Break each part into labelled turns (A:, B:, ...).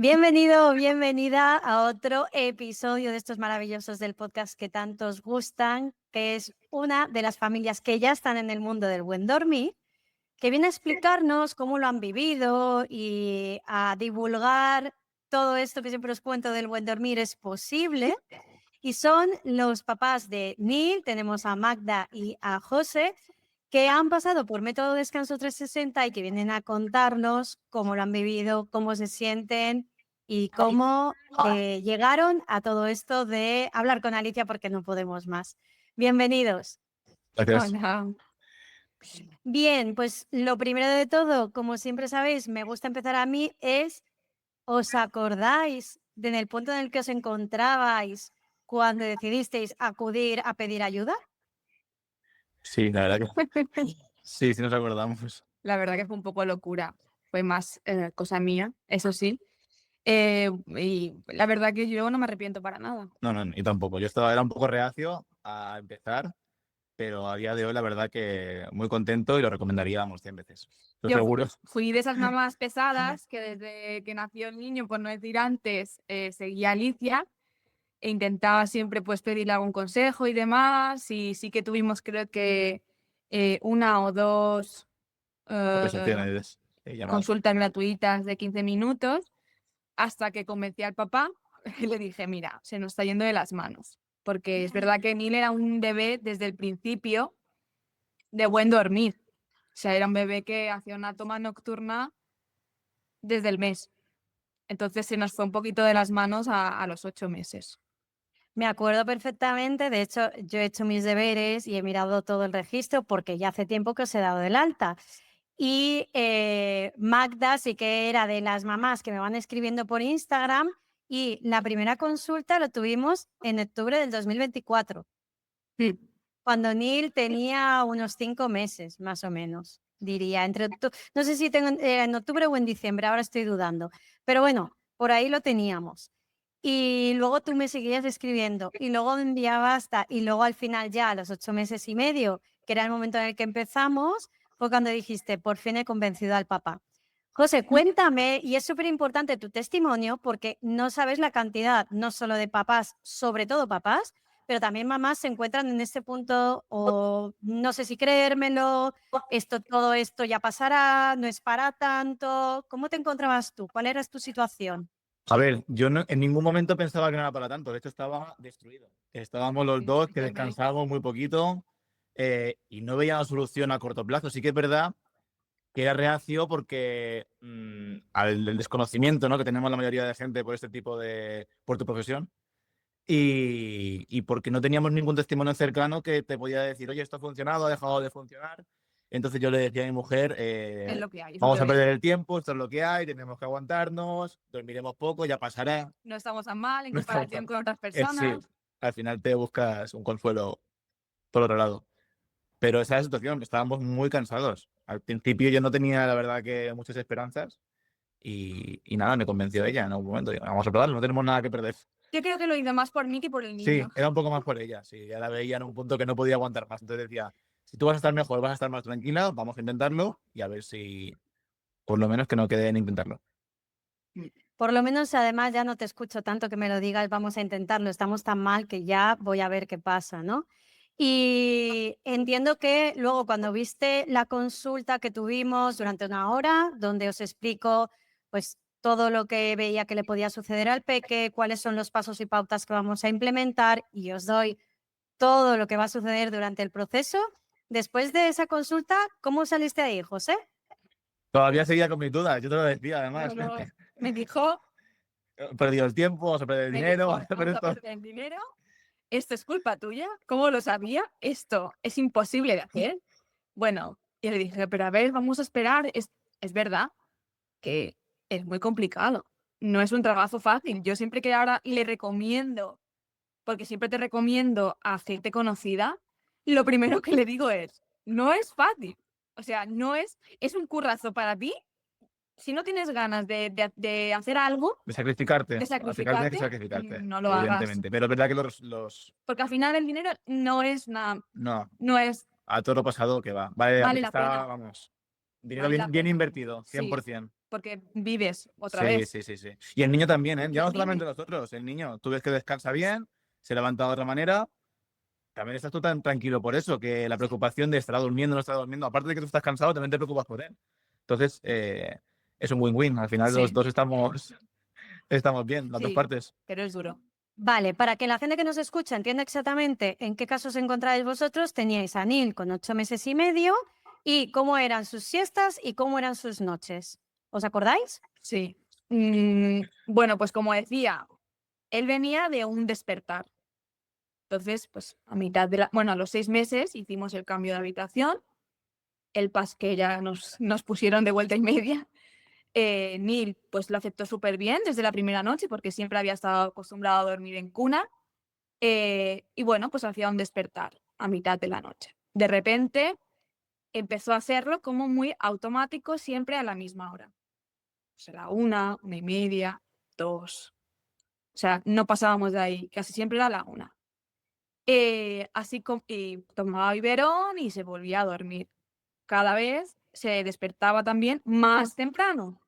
A: Bienvenido o bienvenida a otro episodio de estos maravillosos del podcast que tanto os gustan, que es una de las familias que ya están en el mundo del buen dormir, que viene a explicarnos cómo lo han vivido y a divulgar todo esto que siempre os cuento del buen dormir es posible. Y son los papás de Neil, tenemos a Magda y a José, que han pasado por Método Descanso 360 y que vienen a contarnos cómo lo han vivido, cómo se sienten y cómo llegaron a todo esto de hablar con Alicia porque no podemos más. Bienvenidos.
B: Gracias.
C: Hola.
A: Bien, pues lo primero de todo, como siempre sabéis, me gusta empezar a mí, es, ¿os acordáis de en el punto en el que os encontrabais cuando decidisteis acudir a pedir ayuda?
B: Sí, la verdad que sí nos acordamos.
C: La verdad que fue un poco locura. Fue más cosa mía, eso sí. Y la verdad que yo no me arrepiento para nada.
B: No, y tampoco. Era un poco reacio a empezar, pero a día de hoy la verdad que muy contento y lo recomendaríamos 100 veces. Lo
C: Yo
B: seguro.
C: fui de esas mamás pesadas que desde que nació el niño, por no decir antes, seguía a Alicia e intentaba siempre pues pedirle algún consejo y demás. Y sí que tuvimos creo que una o dos
B: Conversaciones, llamadas.
C: consultas gratuitas de 15 minutos. Hasta que convencí al papá y le dije, mira, se nos está yendo de las manos. Porque es verdad que Neil era un bebé desde el principio de buen dormir. O sea, era un bebé que hacía una toma nocturna desde el mes. Entonces se nos fue un poquito de las manos a los 8 meses.
A: Me acuerdo perfectamente, de hecho, yo he hecho mis deberes y he mirado todo el registro porque ya hace tiempo que os he dado del alta. Y Magda sí que era de las mamás que me van escribiendo por Instagram y la primera consulta lo tuvimos en octubre del 2024, cuando Neil tenía unos 5 meses, más o menos, diría. No sé si tengo en octubre o en diciembre, ahora estoy dudando. Pero bueno, por ahí lo teníamos. Y luego tú me seguías escribiendo y luego me enviabas hasta, y luego al final ya a los 8 meses y medio, que era el momento en el que empezamos, fue cuando dijiste, por fin he convencido al papá. José, cuéntame, y es súper importante tu testimonio porque no sabes la cantidad, no solo de papás, sobre todo papás, pero también mamás se encuentran en este punto o no sé si creérmelo, todo esto ya pasará, no es para tanto. ¿Cómo te encontrabas tú? ¿Cuál era tu situación?
B: A ver, yo en ningún momento pensaba que no era para tanto. De hecho, estaba destruido. Estábamos los dos que descansábamos muy poquito y no veíamos solución a corto plazo. Sí que es verdad que era reacio porque al desconocimiento, ¿no?, que tenemos la mayoría de gente por este tipo por tu profesión y porque no teníamos ningún testimonio cercano que te podía decir, oye, esto ha funcionado, ha dejado de funcionar. Entonces yo le decía a mi mujer,
C: Es lo que hay.
B: vamos a perder el tiempo, esto es lo que hay, tenemos que aguantarnos, dormiremos poco, ya pasará.
C: No estamos tan mal en
B: No estamos
C: comparación
B: tan-
C: con otras
B: Sí,
C: personas.
B: al final te buscas un consuelo por otro lado. Pero esa es la situación, estábamos muy cansados. Al principio yo no tenía, la verdad, que muchas esperanzas y nada, me convenció ella en algún momento. Digo, vamos a probarlo, no tenemos nada que perder.
C: Yo creo que lo hice más por mí que por el
B: Sí,
C: niño.
B: era un poco más por ella, sí, ya la veía en un punto que no podía aguantar más. Entonces decía, si tú vas a estar mejor, vas a estar más tranquila, vamos a intentarlo y a ver si, por lo menos, que no quede en intentarlo.
A: Por lo menos, además, ya no te escucho tanto que me lo digas, vamos a intentarlo, estamos tan mal que ya voy a ver qué pasa, ¿no? Y entiendo que luego cuando viste la consulta que tuvimos durante una hora, donde os explico pues todo lo que veía que le podía suceder al peque, cuáles son los pasos y pautas que vamos a implementar y os doy todo lo que va a suceder durante el proceso. Después de esa consulta, ¿cómo saliste ahí, José?
B: Todavía seguía con mis dudas, yo te lo decía además.
C: No, me dijo,
B: He perdido el tiempo, vamos a perder el dinero, vamos a perder
C: vamos a
B: esto.
C: perder el dinero. ¿Esto es culpa tuya? ¿Cómo lo sabía? Esto es imposible de hacer. Bueno, y le dije, pero a ver, vamos a esperar. Es verdad que es muy complicado. No es un trabajo fácil. Yo siempre que ahora le recomiendo, porque siempre te recomiendo a gente conocida, lo primero que le digo es, no es fácil. O sea, es un currazo para ti. Si no tienes ganas de hacer algo,
B: De sacrificarte.
C: de
B: Al final tienes que
C: sacrificarte,
B: sacrificarte,
C: no lo hagas.
B: evidentemente. Pero es verdad que
C: Porque al final el dinero no es nada,
B: no,
C: no es,
B: a todo lo pasado que va. Vale,
C: vale la
B: está,
C: pena.
B: vamos, dinero
C: Vale la
B: bien
C: pena.
B: invertido,
C: Sí.
B: 100%.
C: porque vives otra
B: Sí,
C: vez.
B: sí, sí, sí. Y el niño también, ¿eh?
C: Y
B: Ya no
C: el
B: solamente
C: niño.
B: nosotros, el niño. Tú ves que descansa bien, se levanta de otra manera. También estás tú tan tranquilo por eso, que la preocupación de estar durmiendo, no estar durmiendo, aparte de que tú estás cansado, también te preocupas por él. Entonces, es un win-win. Al final los
C: Sí,
B: dos estamos bien, las dos
C: sí,
B: partes.
C: pero es duro.
A: Vale, para que la gente que nos escucha entienda exactamente en qué casos encontráis vosotros, teníais a Neil con 8 meses y medio y cómo eran sus siestas y cómo eran sus noches. ¿Os acordáis?
C: Sí. Bueno, pues como decía, él venía de un despertar. Entonces, pues a los 6 meses hicimos el cambio de habitación, el pas que ya nos pusieron de vuelta y media. Neil pues lo aceptó súper bien desde la primera noche porque siempre había estado acostumbrado a dormir en cuna. Y bueno, pues hacía un despertar a mitad de la noche. De repente empezó a hacerlo como muy automático, siempre a la misma hora. Pues a la 1:30, 2. O sea, no pasábamos de ahí, casi siempre era a la 1. Y tomaba biberón y se volvía a dormir. Cada vez se despertaba también más temprano.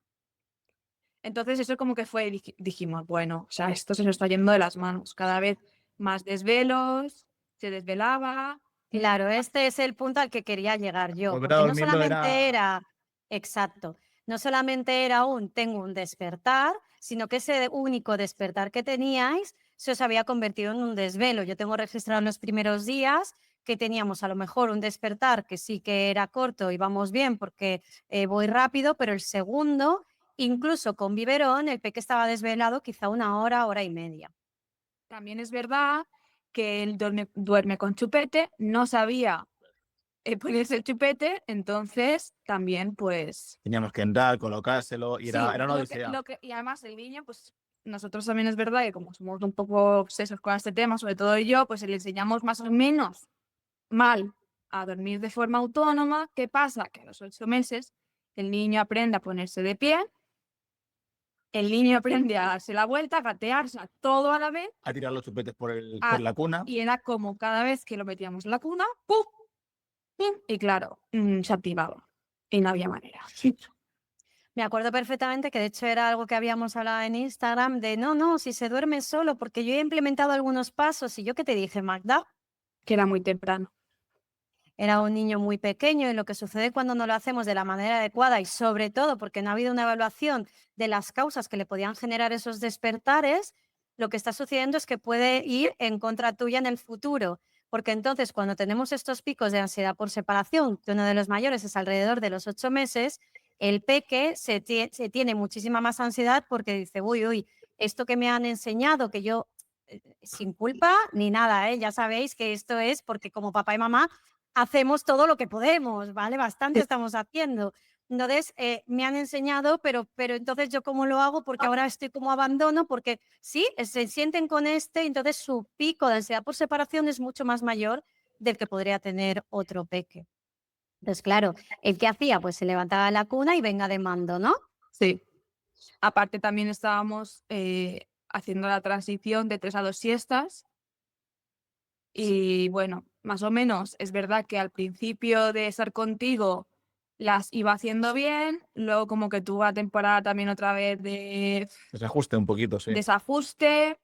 C: Entonces eso como que fue, dijimos, bueno, o sea, esto se nos está yendo de las manos. Cada vez más desvelos, se desvelaba.
A: Claro, este es el punto al que quería llegar yo,
B: Volver a
A: porque no
B: dormirlo
A: solamente
B: era...
A: era, exacto, no solamente era un tengo un despertar, sino que ese único despertar que teníais se os había convertido en un desvelo. Yo tengo registrado en los primeros días que teníamos a lo mejor un despertar que sí que era corto y vamos bien porque voy rápido, pero el segundo, incluso con biberón, el peque estaba desvelado quizá 1 hora, hora y media.
C: También es verdad que él duerme con chupete, no sabía ponerse el chupete, entonces también pues...
B: Teníamos que entrar, colocárselo y
C: Sí,
B: era una odisea.
C: y además el niño, pues nosotros también es verdad que como somos un poco obsesos con este tema, sobre todo yo, pues le enseñamos más o menos mal a dormir de forma autónoma. ¿Qué pasa? Que a los 8 meses el niño aprende a ponerse de pie, el niño aprende a darse la vuelta, a gatearse a todo a la vez,
B: A tirar los chupetes por la cuna.
C: y era como cada vez que lo metíamos en la cuna, ¡pum! ¡Pum! Y claro, se activaba y no había manera.
A: Me acuerdo perfectamente que de hecho era algo que habíamos hablado en Instagram de no, si se duerme solo, porque yo he implementado algunos pasos y yo qué te dije, Magda,
C: Que era muy temprano.
A: era un niño muy pequeño y lo que sucede cuando no lo hacemos de la manera adecuada y sobre todo porque no ha habido una evaluación de las causas que le podían generar esos despertares, lo que está sucediendo es que puede ir en contra tuya en el futuro. Porque entonces cuando tenemos estos picos de ansiedad por separación, que uno de los mayores es alrededor de los 8 meses, el peque se tiene muchísima más ansiedad porque dice, uy, esto que me han enseñado, que yo, sin culpa ni nada, ya sabéis que esto es porque como papá y mamá hacemos todo lo que podemos, ¿vale? Bastante estamos haciendo. Entonces, me han enseñado, pero entonces yo cómo lo hago, porque ahora estoy como abandono, porque sí, se sienten con entonces su pico de ansiedad por separación es mucho más mayor del que podría tener otro peque. Entonces, claro, ¿el qué hacía? Pues se levantaba de la cuna y venga de mando, ¿no?
C: Sí. Aparte también estábamos haciendo la transición de 3 a 2 siestas y bueno, más o menos es verdad que al principio de estar contigo las iba haciendo bien, luego como que tuvo la temporada también otra vez de
B: Desajuste un poquito, sí.
C: desajuste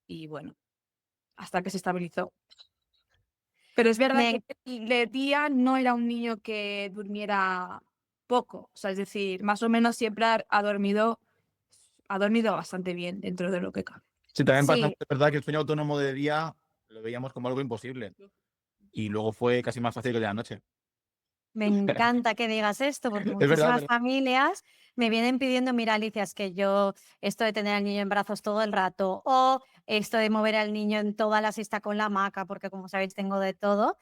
C: y bueno, hasta que se estabilizó. Pero es verdad
A: Me
C: que de día no era un niño que durmiera poco, o sea, es decir, más o menos siempre ha dormido bastante bien dentro de lo que cabe.
B: Sí, también pasa,
A: sí,
B: es verdad que el sueño autónomo de día lo veíamos como algo imposible. Y luego fue casi más fácil que el de la noche.
A: me encanta que digas esto, porque
B: Es verdad, es
A: muchísimas
B: verdad.
A: familias me vienen pidiendo, mira, Alicia, es que yo esto de tener al niño en brazos todo el rato, o esto de mover al niño en toda la siesta con la hamaca, porque como sabéis tengo de todo.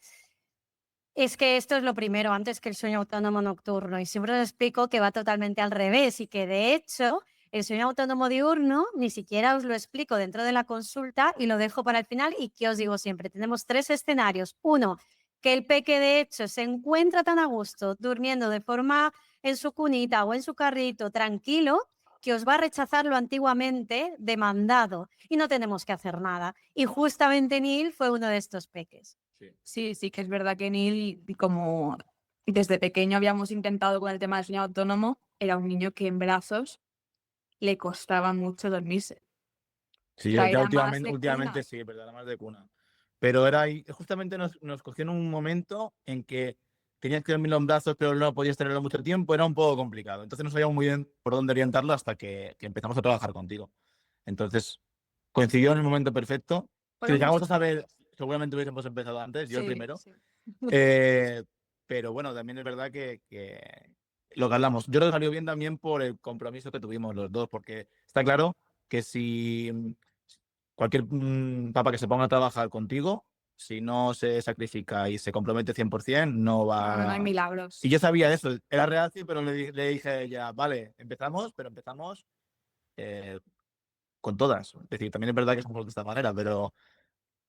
A: Es que esto es lo primero, antes que el sueño autónomo nocturno. Y siempre os explico que va totalmente al revés y que de hecho el sueño autónomo diurno ni siquiera os lo explico dentro de la consulta y lo dejo para el final. Y que os digo siempre, tenemos 3 escenarios. Uno, que el peque de hecho se encuentra tan a gusto durmiendo de forma en su cunita o en su carrito tranquilo que os va a rechazar lo antiguamente demandado y no tenemos que hacer nada. Y justamente Neil fue uno de estos peques.
C: Sí, sí que es verdad que Neil, como desde pequeño habíamos intentado con el tema del sueño autónomo, era un niño que en brazos le costaba mucho dormirse.
B: Sí,
C: O
B: ya,
C: sea,
B: ya
C: era más
B: últimamente,
C: de
B: últimamente
C: cuna.
B: sí, es verdad, era más de cuna. Pero era ahí, justamente nos cogió en un momento en que tenías que dormirlo en brazos, pero no podías tenerlo mucho tiempo, era un poco complicado. Entonces no sabíamos muy bien por dónde orientarlo hasta que empezamos a trabajar contigo. Entonces coincidió en el momento perfecto. Si lo
C: Fueron
B: llegamos a
C: muchos
B: saber,
C: años.
B: seguramente hubiésemos empezado antes, yo el
C: Sí,
B: primero.
C: sí.
B: Eh, pero bueno, también es verdad que lo que hablamos. Yo creo que salió bien también por el compromiso que tuvimos los dos, porque está claro que si cualquier papá que se ponga a trabajar contigo, si no se sacrifica y se compromete 100%, no
C: No hay
B: va. Y
C: milagros.
B: yo sabía eso, era reacio, pero le dije a ella, vale, empezamos, pero empezamos eh, con todas. Es decir, también es verdad que somos de esta manera, pero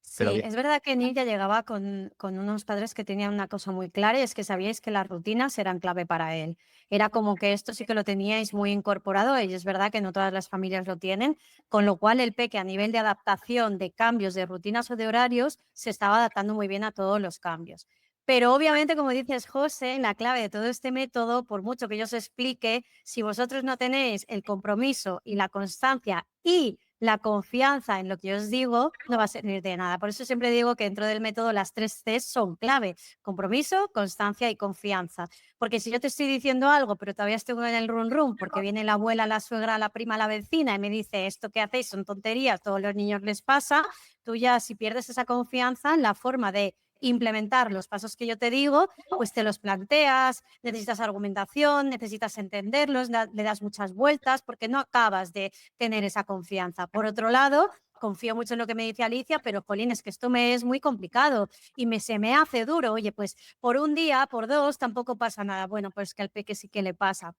A: Sí,
B: bien.
A: es verdad que Neil ya llegaba con unos padres que tenían una cosa muy clara y es que sabíais que las rutinas eran clave para él. Era como que esto sí que lo teníais muy incorporado y es verdad que no todas las familias lo tienen, con lo cual el peque a nivel de adaptación, de cambios de rutinas o de horarios, se estaba adaptando muy bien a todos los cambios. Pero obviamente, como dices, José, la clave de todo este método, por mucho que yo os explique, si vosotros no tenéis el compromiso y la constancia y la confianza en lo que yo os digo, no va a servir de nada. Por eso siempre digo que dentro del método las 3 Cs son clave: compromiso, constancia y confianza. Porque si yo te estoy diciendo algo, pero todavía estoy en el run run, porque viene la abuela, la suegra, la prima, la vecina y me dice esto que hacéis son tonterías, todos los niños les pasa, tú ya si pierdes esa confianza en la forma de implementar los pasos que yo te digo, pues te los planteas, necesitas argumentación, necesitas entenderlos, le das muchas vueltas porque no acabas de tener esa confianza. Por otro lado, confío mucho en lo que me dice Alicia, pero jolín, es que esto me es muy complicado y se me hace duro. Oye, pues por un día, por dos, tampoco pasa nada. Bueno, pues que al peque sí que le pasa.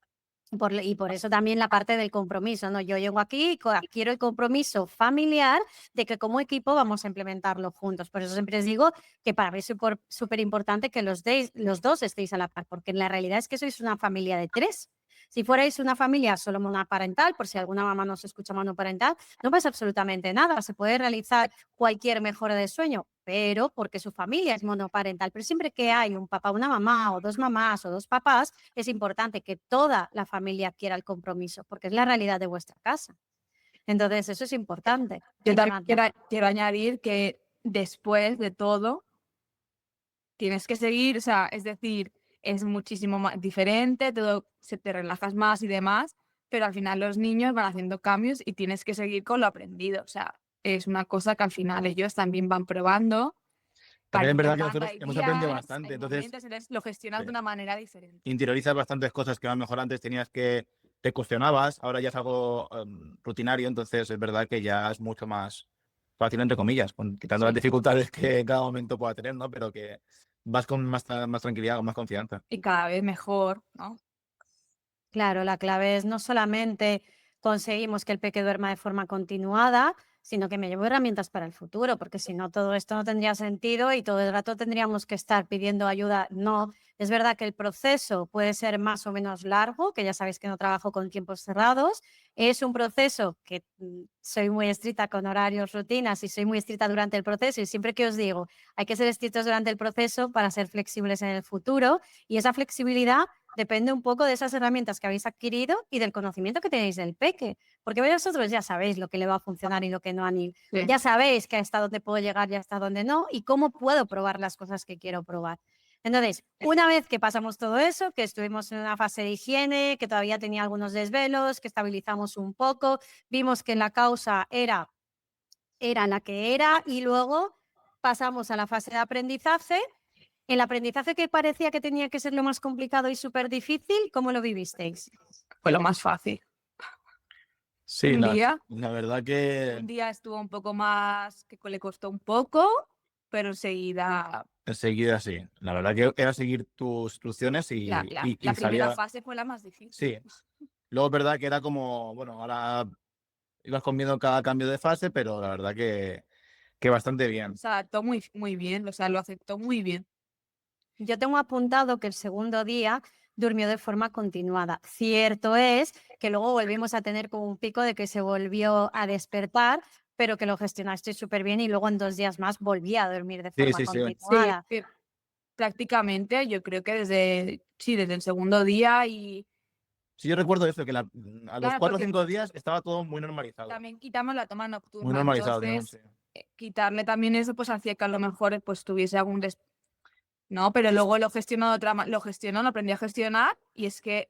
A: Y por eso también la parte del compromiso, ¿no? Yo llego aquí y quiero el compromiso familiar de que como equipo vamos a implementarlo juntos. Por eso siempre les digo que para mí es súper importante que los dos estéis a la par, porque la realidad es que sois una familia de 3. Si fuerais una familia solo monoparental, por si alguna mamá nos escucha monoparental, no pasa absolutamente nada. Se puede realizar cualquier mejora de sueño, pero porque su familia es monoparental. Pero siempre que hay un papá, una mamá, o dos mamás, o dos papás, es importante que toda la familia quiera el compromiso, porque es la realidad de vuestra casa. Entonces, eso es importante.
C: Yo
A: Dime,
C: también
A: Magda.
C: quiero añadir que después de todo tienes que seguir, o sea, es decir, es muchísimo más diferente, todo se te relajas más y demás, pero al final los niños van haciendo cambios y tienes que seguir con lo aprendido. O sea, es una cosa que al final ellos también van probando,
B: También es
C: van
B: verdad que
C: notando,
B: nosotros
C: hay
B: hemos aprendido
C: días,
B: bastante,
C: hay
B: entonces
C: momentos, entonces lo gestionas de una manera diferente.
B: interiorizas bastantes cosas que a lo mejor antes tenías que te cuestionabas, ahora ya es algo rutinario, entonces es verdad que ya es mucho más fácil, entre comillas, quitando las
C: Sí.
B: dificultades que cada momento pueda tener, ¿no? Pero que vas con más tranquilidad, con más confianza.
C: Y cada vez mejor, ¿no?
A: Claro, la clave es no solamente conseguimos que el peque duerma de forma continuada, sino que me llevo herramientas para el futuro, porque si no, todo esto no tendría sentido y todo el rato tendríamos que estar pidiendo ayuda. No, es verdad que el proceso puede ser más o menos largo, que ya sabéis que no trabajo con tiempos cerrados. Es un proceso que soy muy estricta con horarios, rutinas y soy muy estricta durante el proceso. Y siempre que os digo, hay que ser estrictos durante el proceso para ser flexibles en el futuro. Y esa flexibilidad depende un poco de esas herramientas que habéis adquirido y del conocimiento que tenéis del peque, porque vosotros ya sabéis lo que le va a funcionar y lo que no a Neil.
C: Sí.
A: Ya sabéis que hasta dónde puedo llegar y hasta dónde no, y cómo puedo probar las cosas que quiero probar. Entonces, una vez que pasamos todo eso, que estuvimos en una fase de higiene, que todavía tenía algunos desvelos, que estabilizamos un poco, vimos que la causa era la que era y luego pasamos a la fase de aprendizaje. El aprendizaje que parecía que tenía que ser lo más complicado y súper difícil, ¿cómo lo vivisteis?
C: Fue lo más fácil.
B: Sí,
C: Un día
B: la verdad que
C: Un día estuvo un poco más, que le costó un poco, pero enseguida
B: enseguida sí. La verdad que era seguir tus instrucciones
C: la
B: y
C: primera
B: salía.
C: fase fue la más difícil.
B: Sí. Luego es verdad que era como, bueno, ahora ibas comiendo cada cambio de fase, pero la verdad que bastante bien.
C: Se adaptó muy, muy bien, o sea, lo aceptó muy bien.
A: Yo tengo apuntado que el segundo día durmió de forma continuada. Cierto es que luego volvimos a tener como un pico de que se volvió a despertar, pero que lo gestionaste súper bien y luego en 2 días más volvía a dormir de
B: Sí,
A: forma
B: sí, sí.
C: Sí,
A: continuada.
C: prácticamente, yo creo que desde el segundo día y
B: Sí, yo recuerdo eso, que a los
C: claro,
B: 4 o
C: porque
B: 5 días estaba todo muy normalizado.
C: también quitamos la toma
B: Muy
C: nocturna,
B: normalizado, digamos, sí.
C: entonces quitarle también eso pues hacía que a lo mejor pues tuviese algún no, pero luego lo gestionó de lo gestionó, lo aprendí a gestionar y es que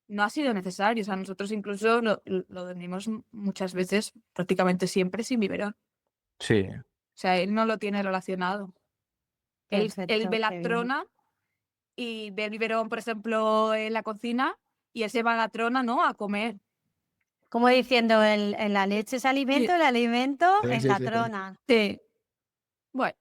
C: no ha sido necesario, o sea, nosotros incluso lo dormimos muchas veces, prácticamente siempre sin biberón,
B: Sí,
C: o sea, él no lo tiene relacionado. Él
A: Perfecto,
C: ve la
A: qué bien.
C: trona y ve el biberón, por ejemplo, en la cocina y él se va a la trona, ¿no? A comer.
A: Como diciendo, la leche es alimento, el alimento
B: sí,
A: en
B: sí,
A: la
B: sí.
A: trona.
C: Sí, bueno,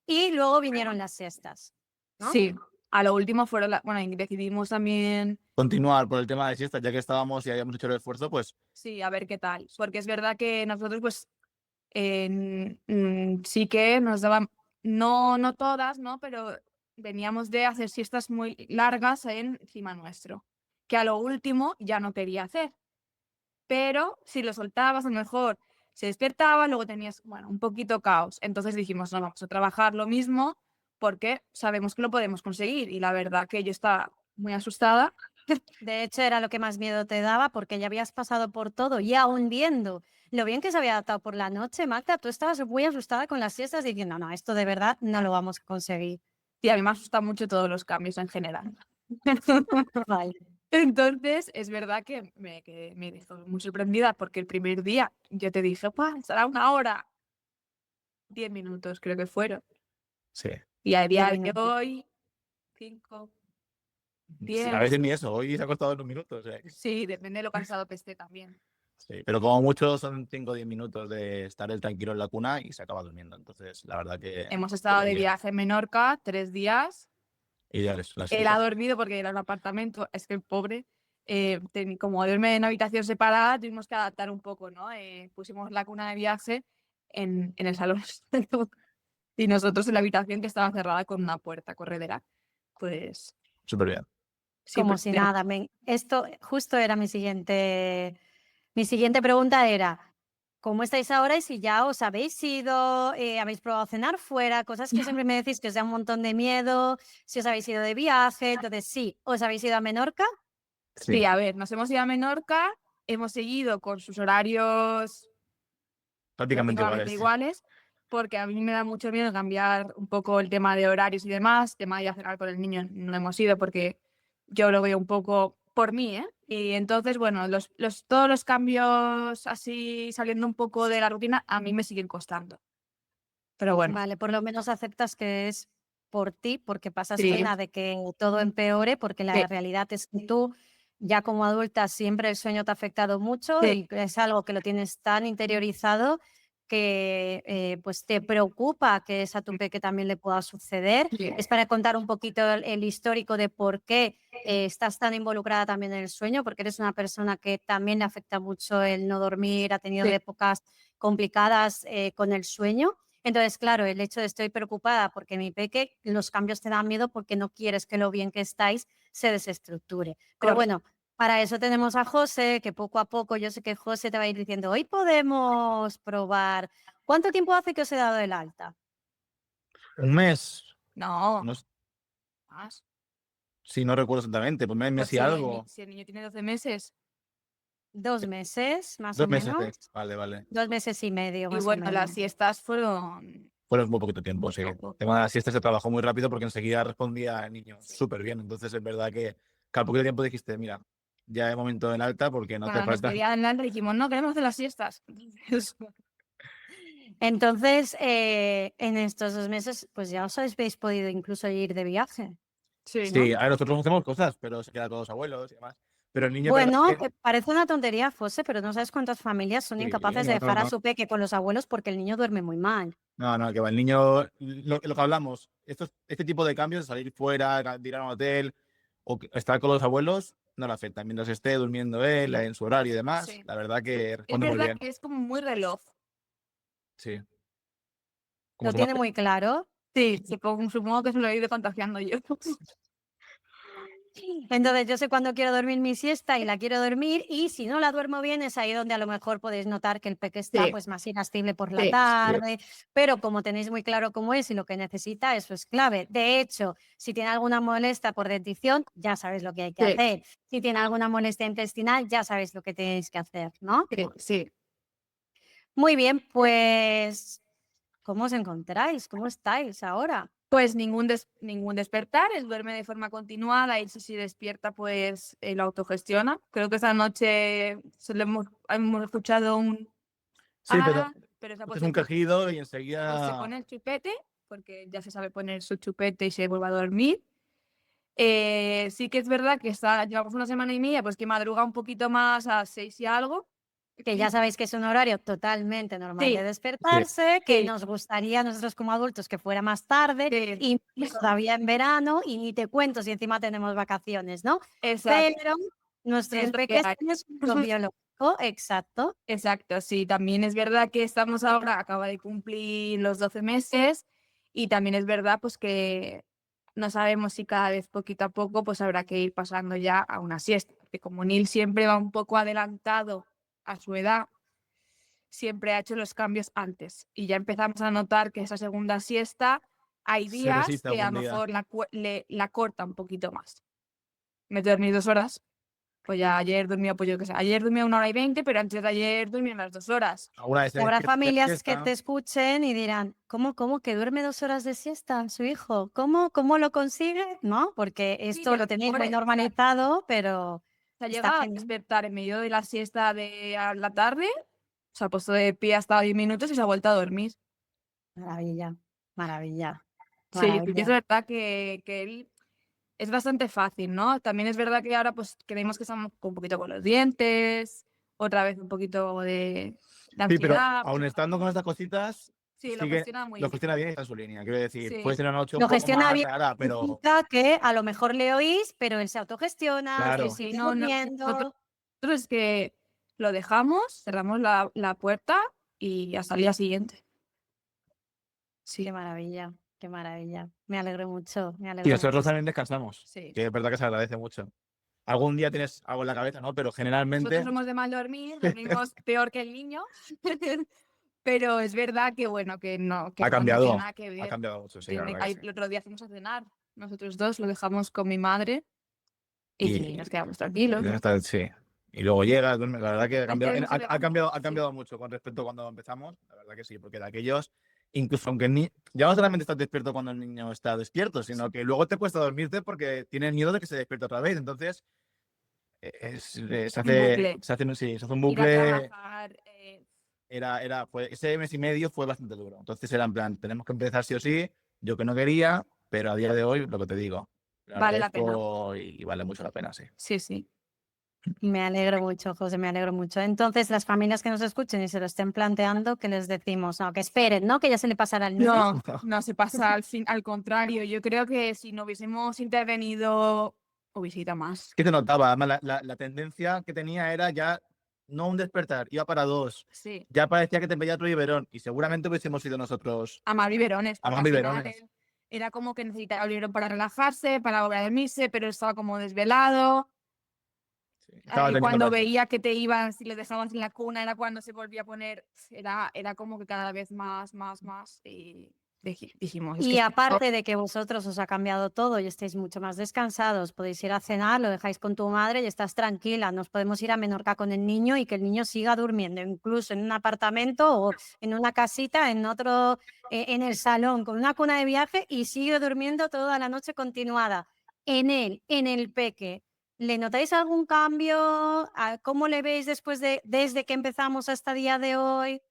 A: Y luego vinieron las siestas, ¿no?
C: sí. A lo último fueron bueno, y decidimos también,
B: Continuar por el tema de siestas, ya que estábamos y habíamos hecho el esfuerzo, pues
C: sí, a ver qué tal. Porque es verdad que nosotros, pues, sí que nos daban, no todas, ¿no? Pero veníamos de hacer siestas muy largas encima nuestro, que a lo último ya no quería hacer. Pero si lo soltabas, a lo mejor se despertaba, luego tenías, bueno, un poquito caos. Entonces dijimos, no, vamos a trabajar lo mismo porque sabemos que lo podemos conseguir. Y la verdad que yo estaba muy asustada.
A: De hecho, era lo que más miedo te daba porque ya habías pasado por todo y aún viendo lo bien que se había adaptado por la noche, Magda, tú estabas muy asustada con las siestas diciendo, no, esto de verdad no lo vamos a conseguir.
C: Y a mí me asustan mucho todos los cambios en general.
A: Vale.
C: Entonces, es verdad que me dejó muy sorprendida porque el primer día yo te dije, "Buah, será 1 hora, 10 minutos creo que fueron.
B: sí.
C: Y a
A: 10
C: día de
A: minutos.
C: hoy, 5,
B: Sí,
C: 10,
B: a veces ni eso, hoy se ha costado en un minuto. O sea,
C: sí, depende de lo cansado que esté también.
B: sí, pero como mucho son 5 o 10 minutos de estar él tranquilo en la cuna y se acaba durmiendo. Entonces, la verdad que
C: Hemos estado de
B: ideal.
C: viaje en Menorca 3 días.
B: Ideales las
C: Él ha
B: siestas.
C: dormido porque era un apartamento, es que el pobre, como duerme en habitación separada, tuvimos que adaptar un poco, ¿no? Pusimos la cuna de viaje en el salón y nosotros en la habitación que estaba cerrada con una puerta corredera. Pues
B: Súper bien.
C: sí,
A: Como
C: pero
A: si nada. Esto justo era mi siguiente pregunta era, ¿cómo estáis ahora y si ya os habéis ido, habéis probado a cenar fuera? Cosas que siempre me decís que os da un montón de miedo, si os habéis ido de viaje. Entonces, sí, ¿os habéis ido a Menorca?
B: Sí,
C: sí, a ver, nos hemos ido a Menorca, hemos seguido con sus horarios
B: prácticamente
C: prácticamente
B: iguales.
C: iguales, porque a mí me da mucho miedo cambiar un poco el tema de horarios y demás, tema de ir a cenar con el niño no hemos ido porque yo lo veo un poco por mí, ¿eh? Y entonces, bueno, todos los cambios así saliendo un poco de la rutina a mí me siguen costando. Pero bueno,
A: Vale, por lo menos aceptas que es por ti, porque pasas
C: sí,
A: pena de que todo empeore, porque
C: sí,
A: la realidad es que tú, ya como adulta, siempre el sueño te ha afectado mucho
C: sí,
A: y es algo que lo tienes tan interiorizado que pues te preocupa que es a tu peque también le pueda suceder.
C: sí,
A: Es para contar un poquito el histórico de por qué estás tan involucrada también en el sueño, porque eres una persona que también le afecta mucho el no dormir, ha tenido
C: sí,
A: épocas complicadas con el sueño. Entonces, claro, el hecho de estoy preocupada porque mi peque, los cambios te dan miedo porque no quieres que lo bien que estáis se desestructure. Pero
C: correcto.
A: bueno, para eso tenemos a José, que poco a poco yo sé que José te va a ir diciendo, hoy podemos probar. ¿Cuánto tiempo hace que os he dado el alta?
B: Un mes,
C: No,
B: no,
C: más.
B: sí, no recuerdo exactamente, pues mes
C: Pues
B: y algo.
C: si el niño tiene 12 meses
A: 2 meses, más o
B: 2 meses,
A: menos.
B: vale, vale.
A: 2 meses y medio,
C: y
A: más o
C: bueno, las
A: menos.
C: siestas fueron
B: Fueron muy poquito tiempo,
C: muy
B: sí. El
C: poco.
B: tema de las siestas se trabajó muy rápido porque enseguida respondía el niño súper bien. Entonces es verdad que al poquito tiempo dijiste, mira, ya es momento en alta porque no hace
C: Cuando nos
B: falta.
C: pedían adelante dijimos, no, queremos hacer las siestas. Entonces,
A: Entonces, en estos 2 meses, pues ya os habéis podido incluso ir de viaje,
C: sí, ¿no?
B: Sí, a ver, nosotros hacemos cosas, pero se queda con los abuelos y demás. Pero el niño es verdad
A: Bueno,
B: que
A: parece una tontería, José, pero no sabes cuántas familias son
B: sí,
A: incapaces de
B: no, no,
A: dejar a
B: no.
A: su peque con los abuelos porque el niño duerme muy mal.
B: No, no, que va el niño, lo que hablamos, este tipo de cambios, de salir fuera, de ir a un hotel o estar con los abuelos, no le afecta. Mientras esté durmiendo él en su horario y demás,
C: Sí.
B: la verdad que
C: Es
B: responde muy
C: verdad
B: bien.
C: que es como muy reloj.
B: Sí, como
A: Lo
B: su
A: tiene
B: madre.
A: muy claro.
C: Sí, supongo que se lo he ido contagiando yo.
A: Entonces yo sé cuándo quiero dormir mi siesta y la quiero dormir, y si no la duermo bien es ahí donde a lo mejor podéis notar que el peque está
C: Sí.
A: pues más irascible por la
C: Sí.
A: tarde, pero como tenéis muy claro cómo es y lo que necesita, eso es clave. De hecho, si tiene alguna molestia por dentición, ya sabéis lo que hay que
C: Sí.
A: hacer. Si tiene alguna molestia intestinal, ya sabéis lo que tenéis que hacer, ¿no?
C: Sí.
A: Muy bien, pues, ¿cómo os encontráis? ¿Cómo estáis ahora?
C: Pues ningún despertar, él duerme de forma continuada y si despierta, pues lo autogestiona. Creo que esta noche hemos escuchado un
B: Sí, pero
C: pero se ha
B: es
C: puesto
B: un quejido y
C: pues se
B: enseguida.
C: pone el chupete, porque ya se sabe poner su chupete y se vuelve a dormir. Sí que es verdad que llevamos una semana y media, pues que madruga un poquito más a 6 y algo.
A: Que ya sabéis que es un horario totalmente normal
C: Sí,
A: de despertarse, que
C: sí.
A: nos gustaría a nosotros como adultos que fuera más tarde,
C: Sí.
A: y todavía en verano, y ni te cuento si encima tenemos vacaciones, ¿no?
C: Exacto.
A: Pero nuestros
C: Es lo que
A: peques
C: hay.
A: tienen su reloj biológico, exacto.
C: Exacto, sí, también es verdad que estamos ahora, acaba de cumplir los 12 meses y también es verdad pues que no sabemos si cada vez poquito a poco pues habrá que ir pasando ya a una siesta, porque como Neil siempre va un poco adelantado a su edad, siempre ha hecho los cambios antes y ya empezamos a notar que esa segunda siesta hay
B: Se
C: días
B: resiste
C: que a
B: algún
C: lo
B: día.
C: mejor la corta un poquito más. Me he dormido 2 horas. Pues ya ayer dormía, pues yo qué sé, ayer dormía 1 hora y 20, pero antes de ayer dormía las 2 horas.
B: Alguna vez
A: Y habrá
B: que
A: familias que
B: siesta.
A: te escuchen y dirán, ¿cómo que duerme 2 horas de siesta su hijo? ¿Cómo lo consigue? ¿No? Porque
C: Sí,
A: esto
C: pero
A: lo tenéis muy
C: pobre,
A: normalizado, pero
C: se ha
A: está
C: llegado a
A: genial.
C: despertar en medio de la siesta a la tarde, se ha puesto de pie hasta 10 minutos y se ha vuelto a dormir.
A: Maravilla, maravilla,
C: Sí, sí que es
A: maravilla.
C: verdad que él es bastante fácil, ¿no? También es verdad que ahora pues creemos que estamos un poquito con los dientes, otra vez un poquito de
B: Sí, pero
C: ansiedad.
B: aún estando con estas cositas,
C: Sí, lo
B: sigue,
C: gestiona muy
B: lo
C: bien.
B: gestiona bien y está en su línea. Quiero decir, puede
C: Sí,
B: ser una noche un
A: Lo
B: poco
A: gestiona
B: más
A: bien,
B: rara, pero
A: significa que a lo mejor le oís, pero él se autogestiona,
C: sí,
A: él
B: claro.
C: sí,
A: sigue
C: no, nosotros
A: durmiendo.
C: es que lo dejamos, cerramos la puerta y hasta el día siguiente. Sí,
A: Qué maravilla, qué maravilla. Me alegro mucho, me
B: Y
A: alegro
B: nosotros
A: muchísimo.
B: también descansamos,
C: sí.
B: que es verdad que se agradece mucho. Algún día tienes algo en la cabeza, ¿no? Pero
C: Nosotros
B: generalmente
C: somos de mal dormir, dormimos peor que el niño, pero es verdad que bueno, que no
B: ha
C: tiene
B: cambiado,
C: nada que
B: ha
C: ver.
B: cambiado mucho, sí, la verdad que sí.
C: El otro día fuimos a cenar, nosotros dos lo dejamos con mi madre y
B: Y,
C: nos quedamos
B: y
C: tranquilos.
B: ya está, sí. Y luego llega, duerme. La verdad que ha cambiado,
C: Hemos
B: ha
C: sí.
B: cambiado mucho con respecto a cuando empezamos. La verdad que sí, porque de aquellos, incluso aunque ni, ya no solamente estás despierto cuando el niño está despierto, sino que luego te cuesta dormirte porque tienes miedo de que se despierte otra vez. Entonces, se
C: Un bucle.
B: sí, se hace un
C: Ir a
B: bucle.
C: trabajar,
B: Ese mes y medio fue bastante duro. Entonces era en plan, tenemos que empezar sí o sí. Yo que no quería, pero a día de hoy, lo que te digo, lo
C: vale la pena.
B: agradezco y vale mucho la pena, sí.
C: Sí, sí.
A: Me alegro mucho, José, me alegro mucho. Entonces, las familias que nos escuchen y se lo estén planteando, ¿qué les decimos? No, que esperen, ¿no? Que ya se le pasará al niño.
C: No, no se pasa al contrario. Yo creo que si no hubiésemos intervenido, hubiese ido más.
B: ¿Qué te notaba? Además, la tendencia que tenía era ya no un despertar, iba para 2.
C: Sí,
B: Ya parecía que te veía otro biberón y seguramente hubiésemos ido nosotros
C: a más biberones,
B: a
C: porque
B: más
C: al final
B: biberones.
C: era como que necesitaba el biberón para relajarse, para volver a dormirse, pero estaba como desvelado.
B: Sí, estaba teniendo
C: Cuando
B: ratos.
C: veía que te ibas y le dejabas en la cuna, era cuando se volvía a poner, era como que cada vez más, y dijimos, es que
A: Y
C: esto
A: aparte de que vosotros os ha cambiado todo y estáis mucho más descansados, podéis ir a cenar, lo dejáis con tu madre y estás tranquila. Nos podemos ir a Menorca con el niño y que el niño siga durmiendo, incluso en un apartamento o en una casita, en otro, en el salón, con una cuna de viaje y sigue durmiendo toda la noche continuada. En él, en el peque. ¿Le notáis algún cambio? ¿Cómo le veis desde que empezamos hasta el día de hoy?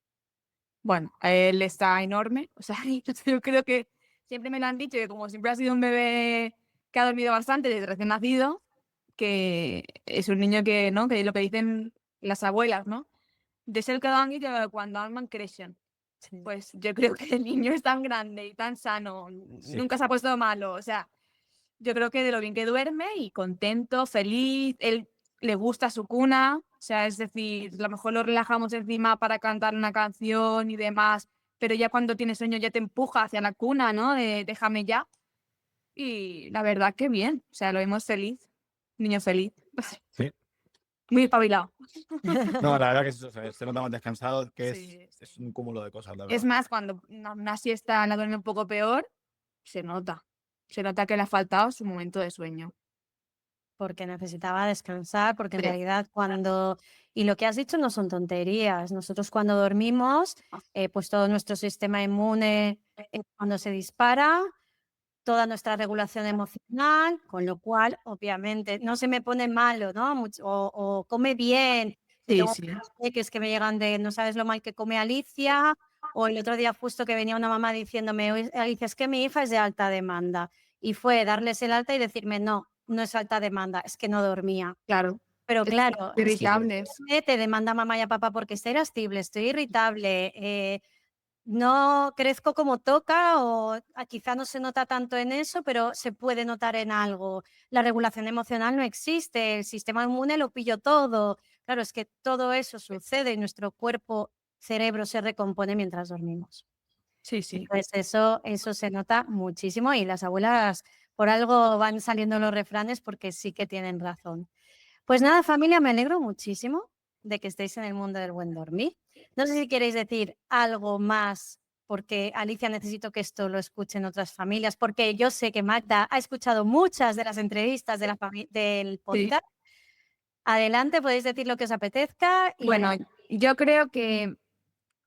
C: Bueno, él está enorme, o sea, yo creo que siempre me lo han dicho, que como siempre ha sido un bebé que ha dormido bastante desde recién nacido, que es un niño que, ¿no? Que lo que dicen las abuelas, ¿no? De ser cada año que cuando alman crecen.
A: Sí.
C: Pues yo creo que el niño es tan grande y tan sano,
B: Sí.
C: nunca se ha puesto malo, o sea, yo creo que de lo bien que duerme y contento, feliz, él le gusta su cuna, o sea, es decir, a lo mejor lo relajamos encima para cantar una canción y demás, pero ya cuando tiene sueño ya te empuja hacia la cuna, ¿no? De déjame ya. Y la verdad que bien, o sea, lo vemos feliz. Niño feliz.
B: Sí.
C: Muy espabilado.
B: No, la verdad que se nota más descansado, que
C: Sí,
B: es un cúmulo de cosas, la
C: Es
B: verdad.
C: más, cuando una siesta la duerme un poco peor, se nota. Se nota que le ha faltado su momento de sueño.
A: Porque necesitaba descansar, porque en
C: Sí.
A: realidad cuando y lo que has dicho no son tonterías. Nosotros cuando dormimos, pues todo nuestro sistema inmune, cuando se dispara, toda nuestra regulación emocional, con lo cual, obviamente, no se me pone malo, ¿no? O come bien, que
C: Sí,
A: tengo
C: sí.
A: peques que me llegan de no sabes lo mal que come Alicia, o el otro día justo que venía una mamá diciéndome: "Oye, Alicia, es que mi hija es de alta demanda", y fue darles el alta y decirme: "No, no es alta demanda, es que no dormía".
C: Claro.
A: Pero
C: Es
A: claro, si
C: irritables.
A: te demanda mamá y a papá porque estoy irascible, estoy irritable, no crezco como toca o quizá no se nota tanto en eso, pero se puede notar en algo. La regulación emocional no existe, el sistema inmune lo pillo todo. Claro, es que todo eso sucede y nuestro cuerpo, cerebro se recompone mientras dormimos.
C: Sí, sí.
A: Entonces eso se nota muchísimo y las abuelas por algo van saliendo los refranes porque sí que tienen razón. Pues nada, familia, me alegro muchísimo de que estéis en el mundo del buen dormir. No sé si queréis decir algo más, porque Alicia necesito que esto lo escuchen otras familias, porque yo sé que Magda ha escuchado muchas de las entrevistas de del
C: Sí.
A: podcast. Adelante, podéis decir lo que os apetezca y
C: Bueno, yo creo que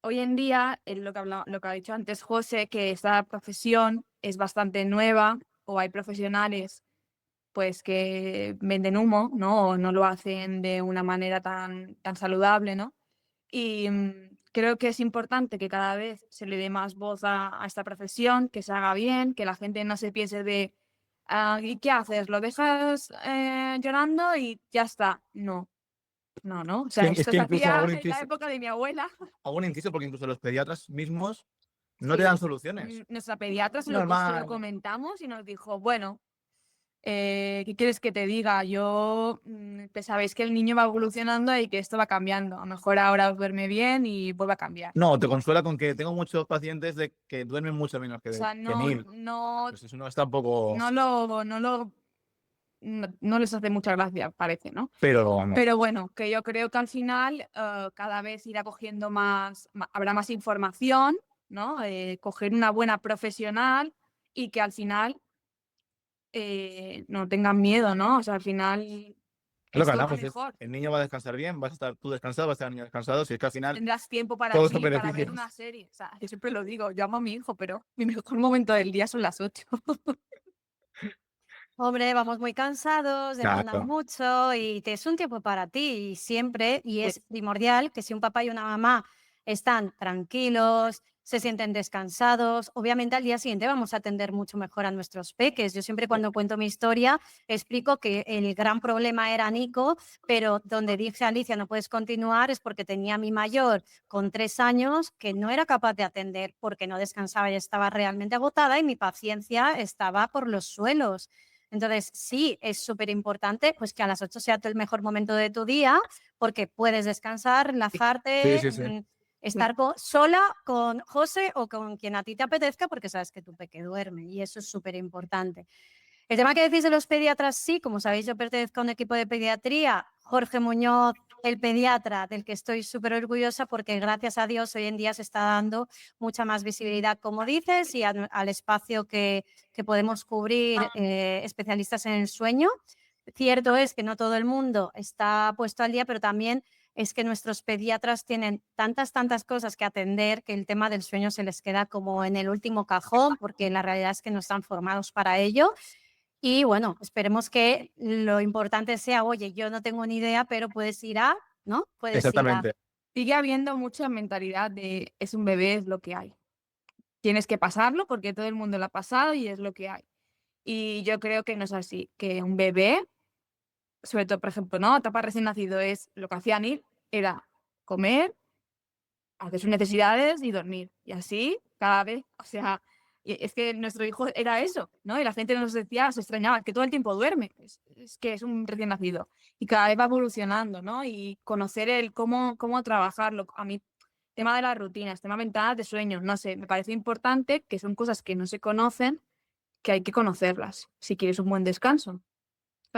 C: hoy en día, lo que ha dicho antes José, que esta profesión es bastante nueva o hay profesionales pues que venden humo, ¿no? O no lo hacen de una manera tan saludable, ¿no? Y creo que es importante que cada vez se le dé más voz a esta profesión, que se haga bien, que la gente no se piense de, ¿y qué haces? ¿Lo dejas llorando y ya está? No, no, no. O sea,
B: Es
C: esto
B: que
C: se
B: incluso
C: hacía en la época de mi abuela.
B: hago un inciso porque incluso los pediatras mismos no te
C: Sí.
B: dan soluciones.
C: Nuestra pediatra se lo
B: Normal.
C: comentamos y nos dijo, bueno, ¿qué quieres que te diga? Yo, pues sabéis que el niño va evolucionando y que esto va cambiando. A lo mejor ahora os duerme bien y vuelve a cambiar.
B: No, te consuela con que tengo muchos pacientes de que duermen mucho menos
C: O sea,
B: que 1000. Pues eso no está un poco.
C: no les hace mucha gracia, parece, ¿no?
B: Pero vamos.
C: Pero bueno, que yo creo que al final cada vez irá cogiendo habrá más información, ¿no? Coger una buena profesional y que al final no tengan miedo, ¿no? O sea, al final
B: Es lo que
C: esto va
B: hablamos, es
C: mejor.
B: el niño va a descansar bien, vas a estar tú descansado, va a estar el niño descansado, si es que al final
C: Tendrás tiempo para
B: todos son
C: ti, para ver
B: beneficios.
C: una serie. O sea, yo siempre lo digo, yo amo a mi hijo, pero mi mejor momento del día son las 8.
A: hombre, vamos muy cansados, demandan
B: Claro.
A: mucho y te es un tiempo para ti y siempre, y es primordial que si un papá y una mamá están tranquilos, se sienten descansados, obviamente al día siguiente vamos a atender mucho mejor a nuestros peques. Yo siempre cuando cuento mi historia explico que el gran problema era Nico, pero donde dije a Alicia no puedes continuar es porque tenía a mi mayor con 3 años que no era capaz de atender porque no descansaba y estaba realmente agotada y mi paciencia estaba por los suelos. Entonces, sí, es súper importante pues, que a las 8 sea el mejor momento de tu día, porque puedes descansar,
B: Sí,
A: relajarte,
B: sí, sí.
A: estar sola con José o con quien a ti te apetezca, porque sabes que tu peque duerme y eso es súper importante. El tema que decís de los pediatras, sí, como sabéis, yo pertenezco a un equipo de pediatría. Jorge Muñoz, el pediatra, del que estoy súper orgullosa porque gracias a Dios hoy en día se está dando mucha más visibilidad, como dices, y al espacio que podemos cubrir especialistas en el sueño. Cierto es que no todo el mundo está puesto al día, pero también es que nuestros pediatras tienen tantas cosas que atender que el tema del sueño se les queda como en el último cajón, porque la realidad es que no están formados para ello. Y bueno, esperemos que lo importante sea, oye, yo no tengo ni idea, pero puedes ir a, ¿no? Puedes ir a.
B: Exactamente.
C: Sigue habiendo mucha mentalidad de es un bebé, es lo que hay. Tienes que pasarlo porque todo el mundo lo ha pasado y es lo que hay. Y yo creo que no es así, que un bebé, sobre todo, por ejemplo, ¿no? Etapa recién nacido es lo que hacían ir, era comer, hacer sus necesidades y dormir. Y así, cada vez, o sea, es que nuestro hijo era eso, ¿no? Y la gente nos decía, se extrañaba, que todo el tiempo duerme, es que es un recién nacido. Y cada vez va evolucionando, ¿no? Y conocer el cómo trabajarlo. A mí, tema de las rutinas, tema mental de sueños, no sé, me parece importante que son cosas que no se conocen, que hay que conocerlas, si quieres un buen descanso.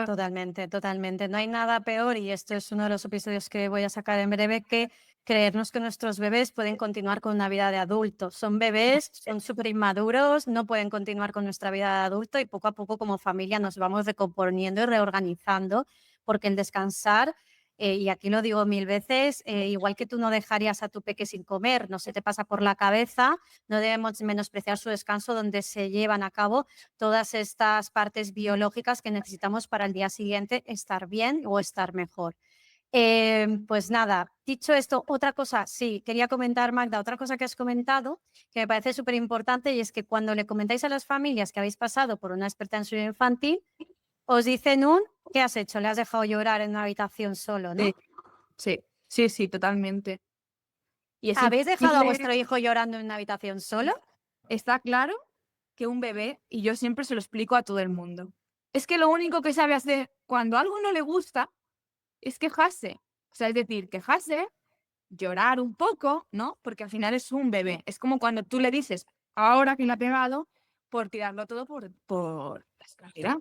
A: Totalmente, totalmente. No hay nada peor, y esto es uno de los episodios que voy a sacar en breve, que creernos que nuestros bebés pueden continuar con una vida de adultos. Son bebés, son súper inmaduros, no pueden continuar con nuestra vida de adulto, y poco a poco como familia nos vamos recomponiendo y reorganizando, porque el descansar, y aquí lo digo 1000 veces, igual que tú no dejarías a tu peque sin comer, no se te pasa por la cabeza, no debemos menospreciar su descanso, donde se llevan a cabo todas estas partes biológicas que necesitamos para el día siguiente estar bien o estar mejor. Pues nada, dicho esto, otra cosa, sí, quería comentar, Magda, otra cosa que has comentado que me parece súper importante, y es que cuando le comentáis a las familias que habéis pasado por una experta en sueño infantil, os dicen ¿qué has hecho? Le has dejado llorar en una habitación solo, ¿no?
C: Sí, totalmente. Y es
A: ¿Habéis dejado a
C: imposible-
A: vuestro hijo llorando en una habitación solo?
C: Está claro que un bebé, y yo siempre se lo explico a todo el mundo, es que lo único que sabe hacer cuando algo no le gusta es quejarse. O sea, es decir, quejarse, llorar un poco, ¿no? Porque al final es un bebé. Es como cuando tú le dices, ahora que le ha pegado, por tirarlo todo por la escalera.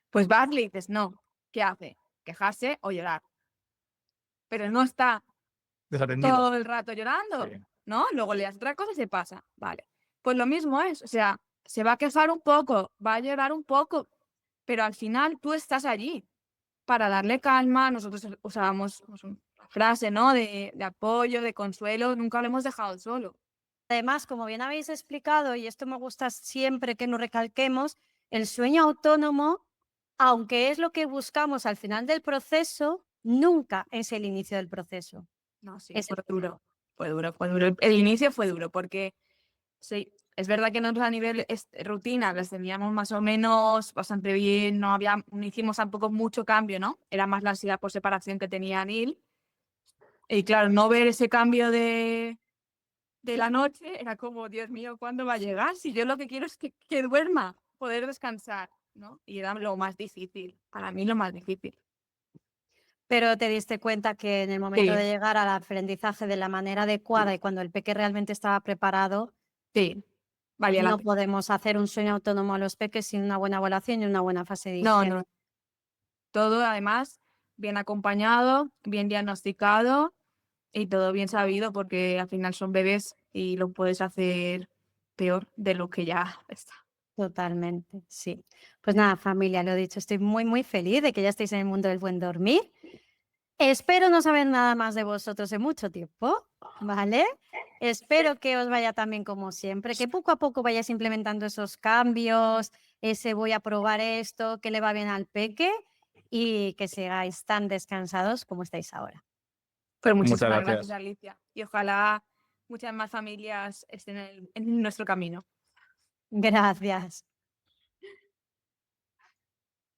C: Pues vas, le dices, no. ¿Qué hace? Quejarse o llorar. Pero no está
B: Desatendido.
C: todo el rato llorando,
B: Sí.
C: ¿no? Luego le das otra cosa y se pasa. Vale. Pues lo mismo es, o sea, se va a quejar un poco, va a llorar un poco, pero al final tú estás allí para darle calma. Nosotros usábamos pues, una frase, ¿no? De apoyo, de consuelo, nunca lo hemos dejado solo.
A: Además, como bien habéis explicado, y esto me gusta siempre que nos recalquemos, el sueño autónomo, aunque es lo que buscamos al final del proceso, nunca es el inicio del proceso.
C: No, sí,
A: Es
C: fue
A: el
C: duro, fue duro, fue duro. El inicio fue duro porque sí, es verdad que nosotros a nivel rutina las teníamos más o menos bastante bien, no hicimos tampoco mucho cambio, ¿no? Era más la ansiedad por separación que tenía Neil. Y claro, no ver ese cambio de la noche era como, Dios mío, ¿cuándo va a llegar? Si yo lo que quiero es que duerma, poder descansar, ¿no? Y era lo más difícil, para mí lo más difícil.
A: Pero te diste cuenta que en el momento
C: Sí.
A: de llegar al aprendizaje de la manera adecuada y cuando el peque realmente estaba preparado,
C: Sí, valía la
A: no
C: pena.
A: podemos hacer un sueño autónomo a los peques sin una buena evaluación y una buena fase de
C: No,
A: higiene.
C: no. Todo además bien acompañado, bien diagnosticado y todo bien sabido porque al final son bebés y lo puedes hacer peor de lo que ya está.
A: Totalmente, sí. Pues nada, familia, lo dicho, estoy muy, muy feliz de que ya estéis en el mundo del buen dormir. Espero no saber nada más de vosotros en mucho tiempo, ¿vale? Espero que os vaya tan bien como siempre, que poco a poco vayáis implementando esos cambios, ese voy a probar esto, que le va bien al peque, y que sigáis tan descansados como estáis ahora.
C: Pues
B: Muchas
C: muchísimas
B: gracias.
C: gracias, Alicia. Y ojalá muchas más familias estén en nuestro camino.
A: Gracias.